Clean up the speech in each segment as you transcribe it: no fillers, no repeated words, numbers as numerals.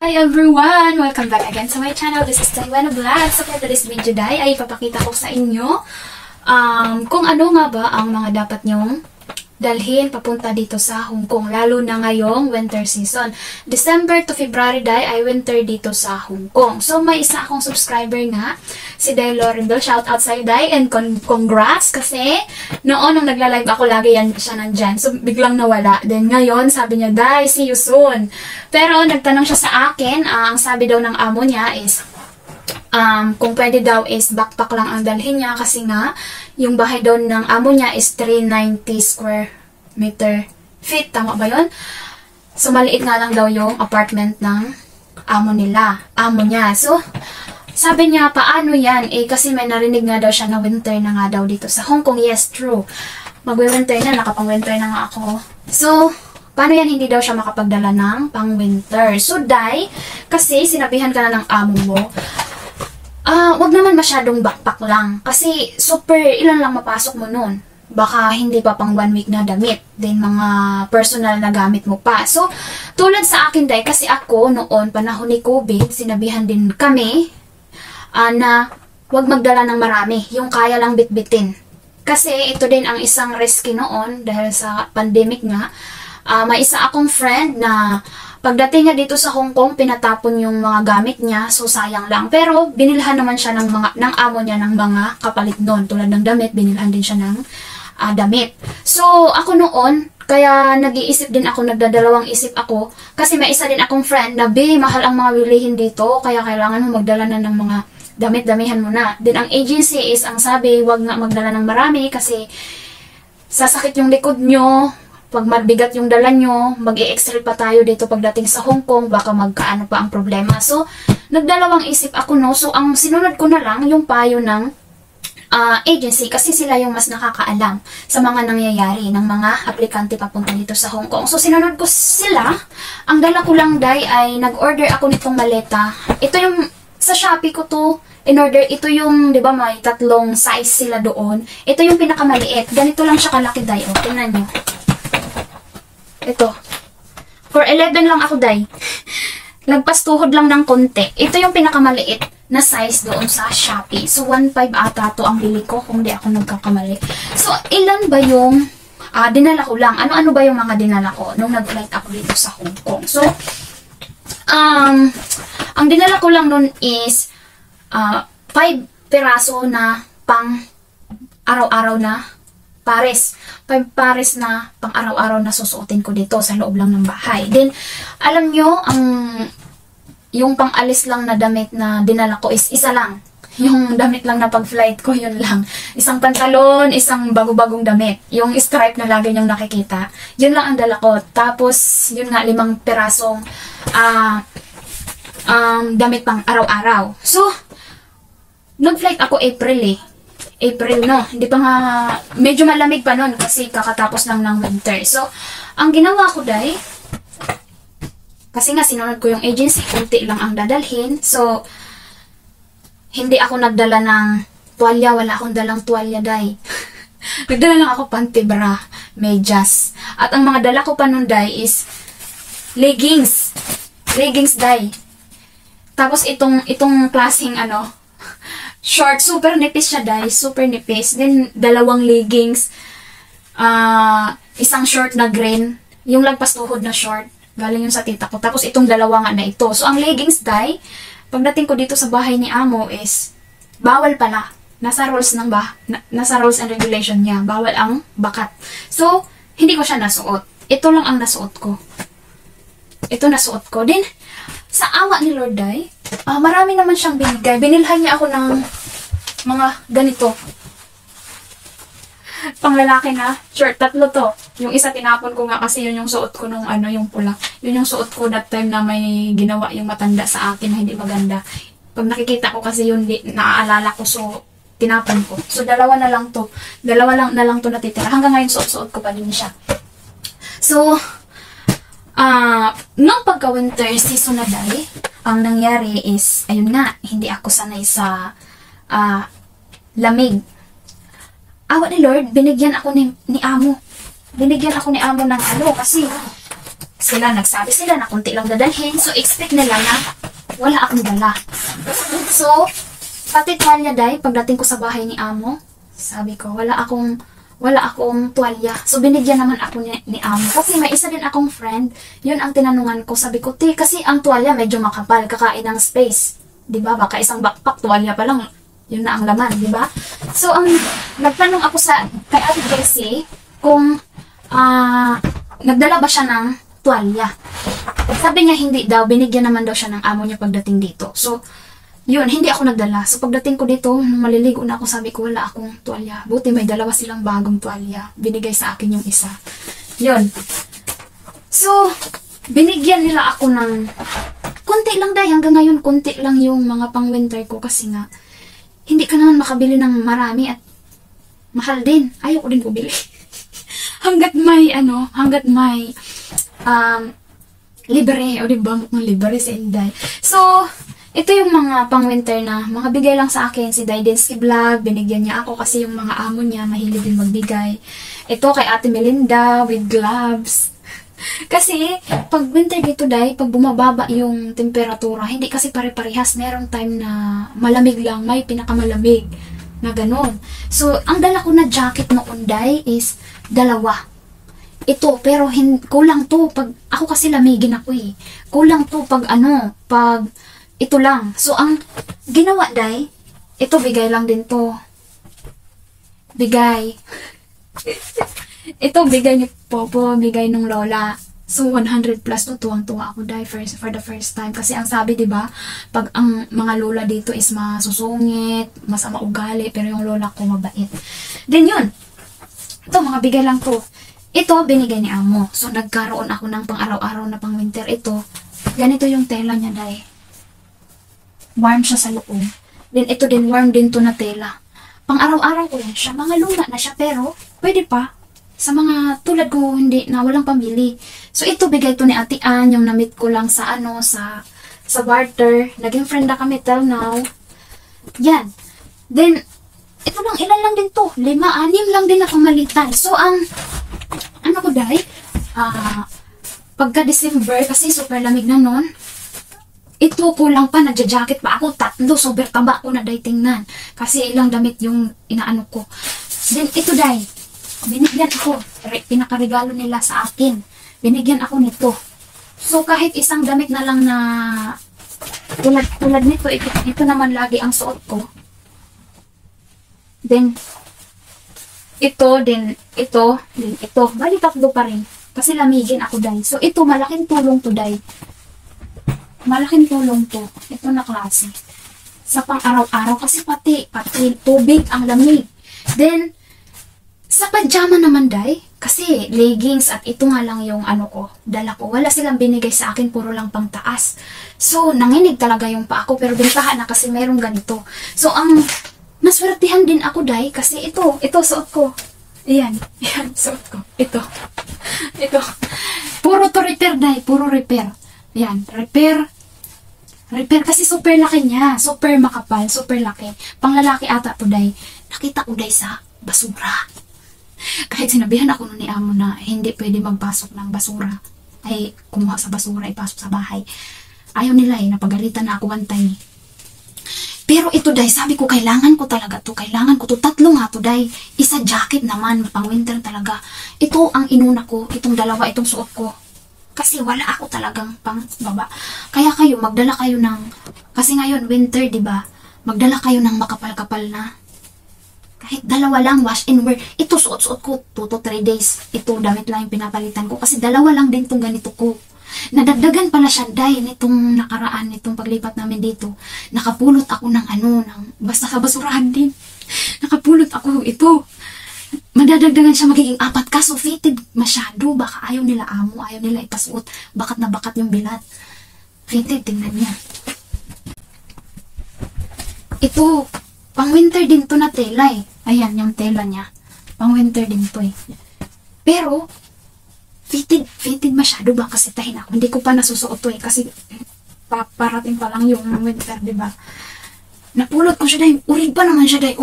Hi everyone! Welcome back again to my channel. This is Taiwan Vlog. So for today's video ay ipapakita ko sa inyo kung ano nga ba ang mga dapat nyong dalhin papunta dito sa Hong Kong, lalo na ngayong winter season. December to February ay winter dito sa Hong Kong. So may isa akong subscriber nga, si Day Lorendel. Shout out sa Day and congrats kasi noon nung nagla-live ako lagi yan siya nandyan. So biglang nawala. Then ngayon sabi niya, Day, see you soon. Pero nagtanong siya sa akin, ang sabi daw ng amo niya is kung pwede daw is backpack lang ang dalhin niya kasi nga yung bahay daw ng amo niya is 390 square meter feet. Tama ba yun? So maliit nga lang daw yung apartment ng amo niya. So sabi niya, paano yan? Kasi may narinig nga daw siya na winter na nga daw dito sa Hong Kong. Yes, true. Magwi-winter na, nakapang-winter na nga ako. So paano yan hindi daw siya makapagdala ng pang-winter? So Day, kasi sinabihan ka na ng amo mo, wag naman masyadong backpack lang. Kasi super, ilan lang mapasok mo nun. Baka hindi pa pang 1 week na damit. Then mga personal na gamit mo pa. So, tulad sa akin Day, kasi ako noon, panahon ni COVID, sinabihan din kami na wag magdala ng marami. Yung kaya lang bitbitin. Kasi ito din ang isang risky noon dahil sa pandemic nga. May isa akong friend na pagdating niya dito sa Hong Kong, pinatapon yung mga gamit niya, so sayang lang. Pero binilhan naman siya ng amo niya ng mga kapalit doon. Tulad ng damit, binilhan din siya ng damit. So ako noon, kaya nag-iisip din ako, nagdadalawang isip ako, kasi may isa din akong friend na, mahal ang mga bilihin dito, kaya kailangan mo magdala na ng mga damit-damihan mo na. Then ang agency is, ang sabi, wag nga magdala ng marami kasi sasakit yung likod nyo. Pag mabigat yung dala nyo, mag-i-x-ray pa tayo dito pagdating sa Hong Kong, baka magkaano pa ang problema. So, nagdalawang isip ako, no? So, ang sinunod ko na lang yung payo ng agency kasi sila yung mas nakakaalam sa mga nangyayari ng mga aplikante papunta dito sa Hong Kong. So, sinunod ko sila. Ang dala ko lang, Day, ay nag-order ako nitong maleta. Ito yung, sa Shopee ko to, in-order, ito yung, di ba, may tatlong size sila doon. Ito yung pinakamaliit. Ganito lang siya kalaki, Day. O, tingnan nyo. Ito. For 11 lang ako, Day. Lagpas tuhod lang ng konti. Ito yung pinakamaliit na size doon sa Shopee. So, 1.5 ata to ang bili ko kung di ako nagkakamali. So, ilan ba yung dinala ko lang? Ano-ano ba yung mga dinala ko nung nag-flight ako dito sa Hong Kong? So, ang dinala ko lang nun is 5 piraso na pang araw-araw na pares. 5 pares na pang araw-araw na susuotin ko dito sa loob lang ng bahay. Then, alam nyo, yung pang-alis lang na damit na dinala ko is isa lang. Yung damit lang na pag-flight ko, yun lang. Isang pantalon, isang bago-bagong damit. Yung stripe na lagi nyong nakikita. Yun lang ang dala ko. Tapos, yun nga, 5 pirasong damit pang araw-araw. So, nag-flight ako April, no? Hindi pa nga, medyo malamig pa nun kasi kakatapos lang ng winter. So, ang ginawa ko, Day, kasi nga sinunod ko yung agency, kunti lang ang dadalhin. So, hindi ako nagdala ng tuwalya, wala akong dalang tuwalya, Day. Nagdala lang ako pantibra, medyas. At ang mga dala ko pa nun, Day, is leggings. Leggings, Day. Tapos itong klaseng short, super nipis siya, Day. Super nipis. Then, 2 leggings. Isang short na green. Yung lagpas tuhod na short. Galing yung sa tita ko. Tapos, itong 2 nga na ito. So, ang leggings, Day, pagdating ko dito sa bahay ni Amo is, bawal pala. Nasa rules and regulation niya. Bawal ang bakat. So, hindi ko siya nasuot. Ito lang ang nasuot ko. Ito nasuot ko. Then, sa awa ni Lord, Day, marami naman siyang binigay. Binilhan niya ako ng mga ganito. Panglalaki na shirt. 3 to. Yung isa tinapon ko nga kasi yun yung suot ko nung yung pula. Yun yung suot ko that time na may ginawa yung matanda sa akin na hindi maganda. Pag nakikita ko kasi yun, naaalala ko. So, tinapon ko. So, 2 na lang to. 2 na lang to natitira. Hanggang ngayon, suot-suot ko pa din siya. So, nung pagka-winter season na, Day, ang nangyari is, ayun nga, hindi ako sanay sa lamig. Awa ni Lord, binigyan ako ni Amo. Binigyan ako ni Amo ng kasi nagsabi sila na konti lang dadalhin. So, expect nila na wala akong dala. So, pati tuwalya day, pagdating ko sa bahay ni amo, sabi ko, wala akong tuwalya. So, binigyan naman ako ni amo. Kasi may isa din akong friend, yun ang tinanungan ko. Sabi ko, kasi ang tuwalya medyo makapal, kakain ng space. Diba? Baka isang backpack, tuwalya pa lang, yun na ang laman, diba? So, nagtanong ako kay Ate Jessie, kung, nagdala ba siya ng tuwalya. Sabi niya, hindi daw, binigyan naman daw siya ng amo niya pagdating dito. So, yun, hindi ako nagdala. So, pagdating ko dito, maliligo na ako, sabi ko, wala akong tuwalya. Buti may dalawa silang bagong tuwalya. Binigay sa akin yung isa. Yun. So, binigyan nila ako ng konti lang dahil hanggang ngayon, konti lang yung mga pang-winter ko kasi nga, hindi ka naman makabili ng marami at mahal din. Ayaw ko din bumili. hanggat may, libre, o diba, mukhang libre sa Inday. So, ito yung mga pang-winter na mga bigay lang sa akin. Si Daidenski Vlog, binigyan niya ako kasi yung mga amo niya mahilig din magbigay. Ito kay Ate Melinda with gloves. Kasi, pag winter dito, pag bumababa yung temperatura, hindi kasi pare-parehas. Merong time na malamig lang, may pinakamalamig na ganun. So, ang dala ko na jacket noon, is dalawa. Ito, pero kulang to. Pag, ako kasi lamigin ako eh. Kulang to pag ito lang. So, ang ginawa, ito, bigay lang din to. Bigay. Ito, bigay ni Popo, bigay nung lola. So, 100 plus to, tuwang-tuwa ako, for the first time. Kasi ang sabi, diba, pag ang mga lola dito is masusungit, masama ugali, pero yung lola ko mabait. Then, yun. Ito, mga bigay lang to. Ito, binigay ni amo. So, nagkaroon ako ng pang-araw-araw na pang-winter. Ito, ganito yung tela niya, warm siya sa loob. Then, ito din, warm din to na tela. Pang-araw-araw ko yan siya. Mga luma na siya, pero pwede pa. Sa mga tulad ko, hindi na walang pamili. So, ito, bigay to ni Ate Ann, yung na-meet ko lang sa barter. Naging friend na kami till now. Yan. Then, ito lang, ilan lang din to. 5, 6 lang din na pamalitan. So, pagka December, kasi super lamig na nun, ito kulang pa, nagja-jacket pa ako, 3, sober taba ko na tingnan. Kasi ilang damit yung inaano ko. Then, ito binigyan ako, pinakaregalo nila sa akin. Binigyan ako nito. So, kahit isang damit na lang na, tulad nito, ito naman lagi ang suot ko. Then, ito. Bali 3 pa rin. Kasi lamigin ako, So, ito, malaking tulong to, Malaking tulong to. Ito na klase. Sa pang-araw-araw. Kasi pati tubig ang lamig. Then, sa pajama naman, kasi leggings at ito nga lang yung dala ko. Wala silang binigay sa akin, puro lang pang taas. So, nanginig talaga yung pa ako, pero bintahan na kasi meron ganito. So, naswertihan din ako, kasi ito, suot ko. Ayan, suot ko. Ito. Puro to repair, puro repair. Ayan, repair kasi super laki niya. Super makapal, super laki. Panglalaki ata to, Nakita ko, sa basura. Kahit sinabihan ako ni amo na hindi pwede magpasok ng basura. Ay, kumuha sa basura, ipasok sa bahay. Ayaw nila napagalitan na ako one time. Pero ito, sabi ko, kailangan ko talaga to. Kailangan ko to. 3 nga to, Isa jacket naman, pang winter talaga. Ito ang inuna ko. Itong dalawa, itong suot ko. Kasi wala ako talagang pang baba. Kaya kayo, magdala kayo ng, kasi ngayon, winter, diba? Magdala kayo ng makapal-kapal na. Kahit 2 lang, wash and wear. Ito, suot-suot ko, 2 to 3 days. Ito, damit lang yung pinapalitan ko. Kasi 2 lang din itong ganito ko. Nadagdagan pala siya, nitong nakaraan, nitong paglipat namin dito. Nakapulot ako ng basta sa basurahan din. Nakapulot ako, ito. Madadagdagan siya, magiging 4, kaso fitted masyado. Baka ayaw nila amo, ayaw nila ipasuot. Bakat na bakat yung bilat. Fitted, tingnan niya. Ito, pang winter din to na tela Ayan, yung tela niya. Pang winter din to Pero, fitted masyado, baka sitahin ako. Hindi ko pa nasusuot to kasi parating pa lang yung winter, diba? Napulot ko siya, urig pa naman siya,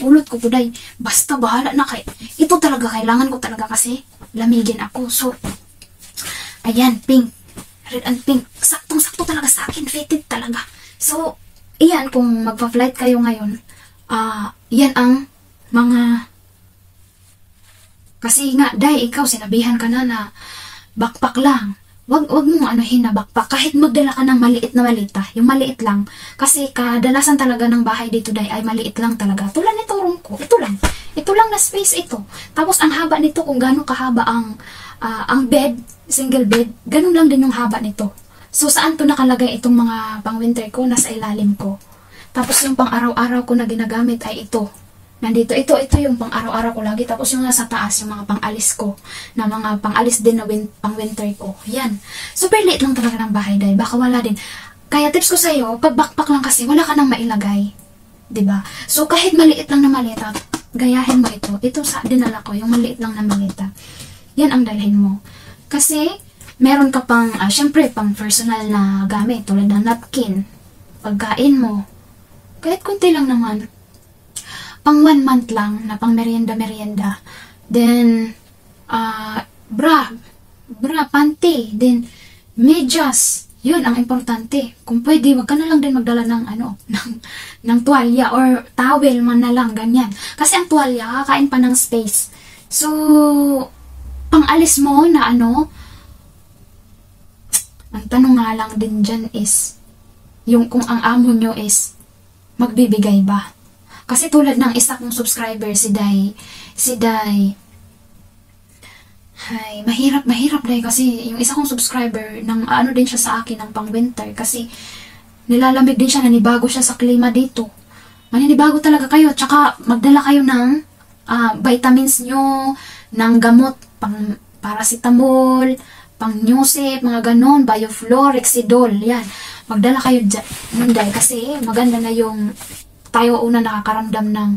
ulot ko buday. Basta bahala na kay. Ito talaga kailangan ko talaga kasi lamigin ako. So, ayan, pink. Red and pink. Saktong-sakto talaga sa akin. Fitted talaga. So, iyan, kung magpa-flight kayo ngayon, yan ang mga... Kasi nga, dahil ikaw, sinabihan ka na backpack lang. Wag mo anuhin na backpack. Kahit magdala ka ng maliit na malita. Yung maliit lang. Kasi kadalasan talaga ng bahay dito dahil ay maliit lang talaga. Tulad nito room ko. Ito lang. Ito lang na space ito. Tapos ang haba nito kung gaano kahaba ang bed, single bed, ganun lang din yung haba nito. So saan to nakalagay itong mga pang winter ko? Nasa ilalim ko. Tapos yung pang araw-araw ko na ginagamit ay ito. Nandito. Ito yung pang araw-araw ko lagi. Tapos yung nasa taas, yung mga pang-alis ko. Na mga pang-alis din na pang winter ko. Yan. Super liit lang talaga ng bahay dahil baka wala din. Kaya tips ko sa'yo, pag backpack lang kasi, wala ka nang mailagay. 'Di ba? So kahit maliit lang na malita, gayahin mo ito. Ito sa dinala ko, yung maliit lang na malita. Yan ang dalhin mo. Kasi, meron ka pang, syempre, pang personal na gamit. Tulad ng napkin, pagkain mo. Kahit kunti lang naman. Pang 1 month lang na pang merienda. Then, bra, panty. Then, medyas. Yun ang importante. Kung pwede, wag ka na lang din magdala ng ng tuwalya or towel man na lang, ganyan. Kasi ang tuwalya, kakain pa ng space. So, pang-alis mo na ang tanong nga lang din dyan is, yung kung ang amo nyo is, magbibigay ba? Kasi tulad ng isa kong subscriber, si Day, ay, mahirap dahil kasi yung isa kong subscriber, din siya sa akin ng pang-winter, kasi nilalamig din siya, nanibago siya sa klima dito. Maninibago talaga kayo, tsaka magdala kayo ng vitamins nyo, ng gamot, pang paracetamol, pang Newsip, mga ganon, Bioflor, Rexidol, yan. Magdala kayo nun dahil kasi maganda na yung tayo una nakakaramdam ng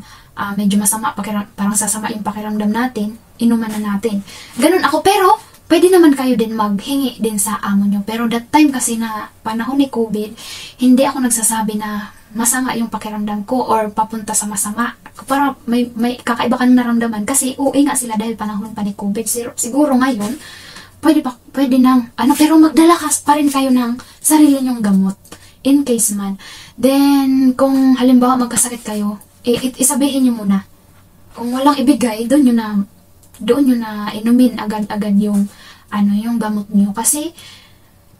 medyo masama, parang sasama yung pakiramdam natin, inuman na natin. Ganon ako, pero pwede naman kayo din maghingi din sa amo nyo. Pero that time kasi na panahon ni COVID, hindi ako nagsasabi na masama yung pakiramdam ko or papunta sa masama. Para may kakaiba ka naramdaman kasi uwi nga sila dahil panahon pa ni COVID. Siguro ngayon, pwede nang, pero magdala pa rin kayo ng sarili nyong gamot. In case man. Then, kung halimbawa magkasakit kayo, isabihin nyo muna. Kung walang ibigay, doon nyo na inumin agad-agad yung gamot nyo. Kasi,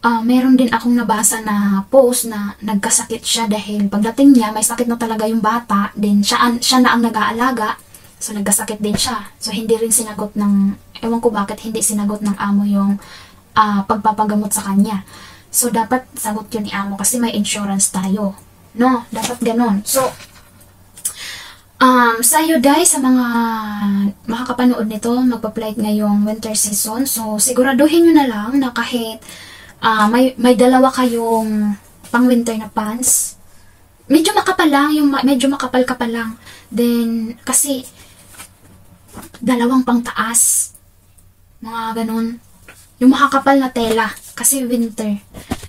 meron din akong nabasa na post na nagkasakit siya dahil pagdating niya, may sakit na talaga yung bata, then siya na ang nag-aalaga, so nagkasakit din siya. So, hindi rin sinagot ewan ko bakit hindi sinagot ng amo yung pagpapagamot sa kanya. So, dapat sagot yun ni amo kasi may insurance tayo. No? Dapat ganon. So, sa'yo guys, sa mga makakapanood nito, magpa-flight ngayong winter season. So, siguraduhin nyo na lang na kahit may dalawa kayong pang-winter na pants. Medyo makapal lang, medyo makapal-kapal lang. Then, kasi, dalawang pang-taas. Mga ganun. Yung makakapal na tela. Kasi winter.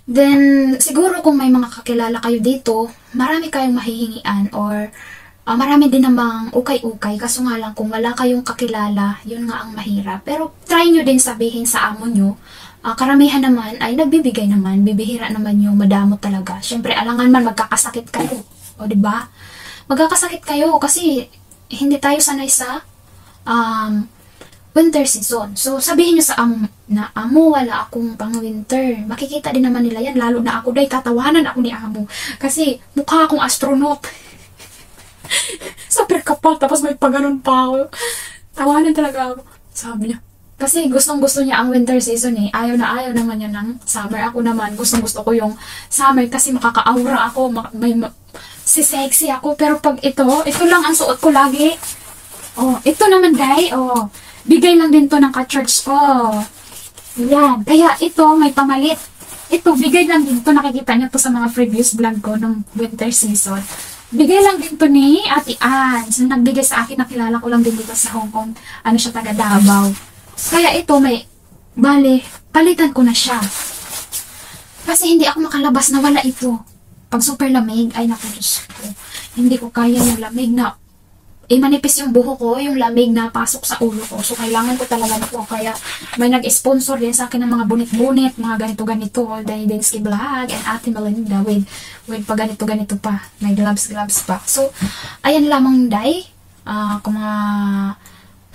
Then, siguro kung may mga kakilala kayo dito, marami kayong mahihingian or marami din namang ukay-ukay. Kaso nga lang, kung wala kayong kakilala, yun nga ang mahirap. Pero, try nyo din sabihin sa amo nyo. Karamihan naman ay nagbibigay naman, bibihira naman yung madamot talaga. Syempre, alangan man magkakasakit kayo. O, diba? Magkakasakit kayo kasi hindi tayo sanay sa winter season. So, sabihin nyo sa amo na, amo, wala akong pang-winter. Makikita din naman nila yan, lalo na ako, dahil tatawanan ako ni amo. Kasi, mukha akong astronaut. Super kapal, tapos may paganon pa ako. Tawanan talaga ako. Sabi niya. Kasi gustong-gusto niya ang winter season eh. Ayaw na ayaw naman niya ng summer. Ako naman, gustong-gusto ko yung summer kasi makaka-aura ako. Sexy ako. Pero pag ito lang ang suot ko lagi. Oh, ito naman guys. Oh, bigay lang din to ng ka-church ko. Yan. Kaya ito, may pamalit. Ito, bigay lang din to. Nakikita niyo to sa mga previous vlog ko ng winter season. Bigay lang din to ni Ate Ann. So, nagbigay sa akin, nakilala ko lang din dito sa Hong Kong. Ano siya, taga Davao. Kaya ito, palitan ko na siya. Kasi hindi ako makalabas na wala ito. Pag super lamig, ay naku, Diyos ko. Hindi ko kaya yung lamig na manipis yung buho ko, yung lamig na pasok sa ulo ko. So, kailangan ko talaga nito. Kaya, may nag-sponsor din sa akin ng mga bunit-bunit, mga ganito-ganito, Day Densky Vlog, and Ate Melinda with pa ganito-ganito pa. May gloves pa. So, ayan lamang, Day. Kung mga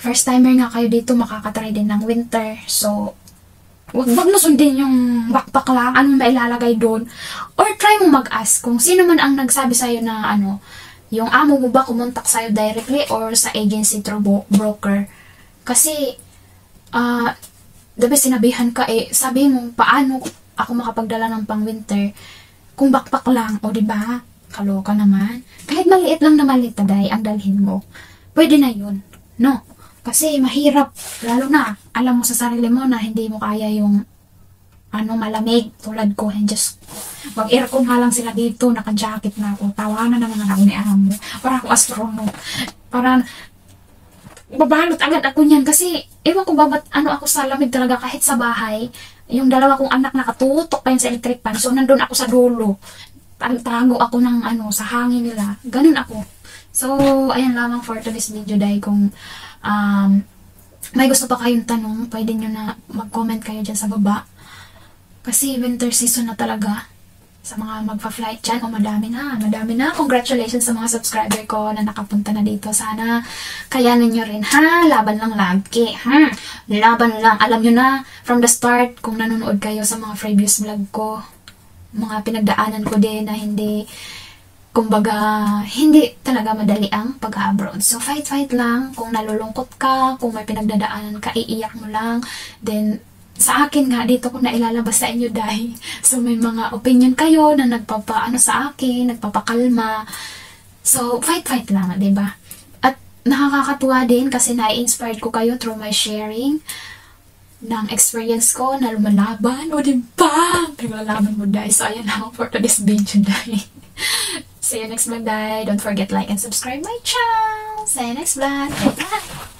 first timer nga kayo dito, makakatry din ng winter. So, wag mo sundin yung backpack lang, anong mailalagay doon. Or try mo mag-ask kung sino man ang nagsabi sa'yo na yung amo mo ba kumontak sa'yo directly or sa agency through broker. Kasi, diba sinabihan ka sabi mo, paano ako makapagdala ng pang-winter kung backpack lang, o diba? Kaloka naman. Kahit maliit lang na maliit, Day, ang dalhin mo. Pwede na yun. No? Kasi mahirap, lalo na, alam mo sa sarili mo na hindi mo kaya yung malamig, tulad ko, and just mag-aircon nga lang sila dito, naka-jacket na ako, tawanan naman ako ni amo, para ako astronaut, para babalot agad ako niyan, kasi ewan ko ba ba't ako sa lamig talaga kahit sa bahay, yung dalawa kong anak nakatutok pa yun sa electric fan, so nandun ako sa dulo, tago ako ng sa hangin nila, ganun ako. So, ayan lamang for today's video, Day. Kung may gusto pa kayong tanong, pwede nyo na mag-comment kayo dyan sa baba. Kasi winter season na talaga sa mga magpa-flight dyan. Madami na. Congratulations sa mga subscriber ko na nakapunta na dito. Sana kayanin nyo rin, ha? Laban lang lagi, ha? Laban lang. Alam nyo na, from the start, kung nanonood kayo sa mga previous vlog ko, mga pinagdaanan ko din na hindi, kumbaga, hindi talaga madali ang pag-abroad. So, fight lang. Kung nalulungkot ka, kung may pinagdadaanan ka, iiyak mo lang. Then, sa akin nga, dito ko na ilalabas sa inyo, Day. So, may mga opinion kayo na nagpapaano sa akin, nagpapakalma. So, fight lang, diba? At nakakatuwa din kasi na-inspired ko kayo through my sharing ng experience ko na lumalaban. O, diba? Pinglalaban mo, Day. So, ayan lang for today's video, Day. See you next vlog, Day. Don't forget like and subscribe my channel. See you next vlog. Bye!